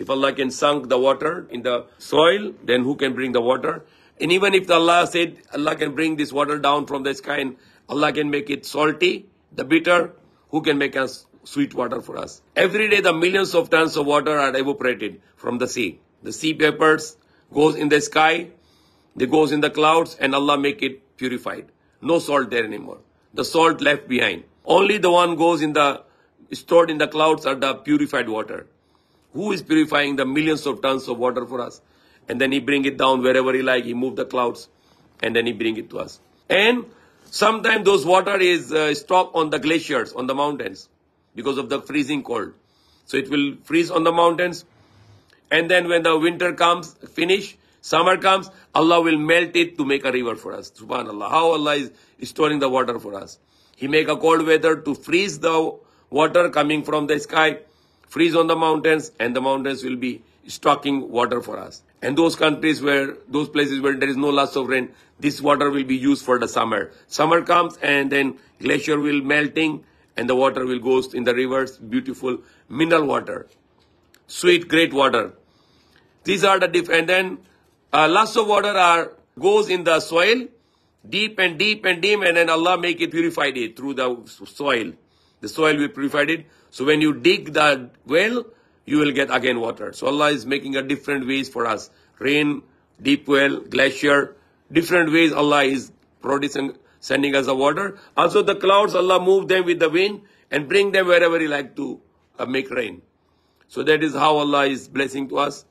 If Allah can sink the water in the soil, then who can bring the water? And even if Allah said Allah can bring this water down from the sky and Allah can make it salty, the bitter, who can make us sweet water for us? Every day the millions of tons of water are evaporated from the sea. The sea vapors goes in the sky, they goes in the clouds, and Allah make it purified. No salt there anymore. The salt left behind. Only the one goes in the stored in the clouds are the purified water. Who is purifying the millions of tons of water for us? And then he bring it down wherever he like. He move the clouds and then he bring it to us. And sometimes those water is stopped on the glaciers, on the mountains because of the freezing cold. So it will freeze on the mountains. And then when the winter comes, finish, summer comes, Allah will melt it to make a river for us. Subhanallah. How Allah is storing the water for us. He make a cold weather to freeze the water coming from the sky, freeze on the mountains, and the mountains will be stocking water for us. And those countries where, those places where there is no loss of rain, this water will be used for the summer. Summer comes and then glacier will melting and the water will go in the rivers, beautiful mineral water, sweet, great water. These are the different, and then lots of water goes in the soil, deep and deep and deep, and then Allah make it purified it through the soil. The soil will purify it. So when you dig the well, you will get again water. So Allah is making a different ways for us. Rain, deep well, glacier, different ways Allah is producing, sending us the water. Also the clouds, Allah move them with the wind and bring them wherever He like to make rain. So that is how Allah is blessing to us.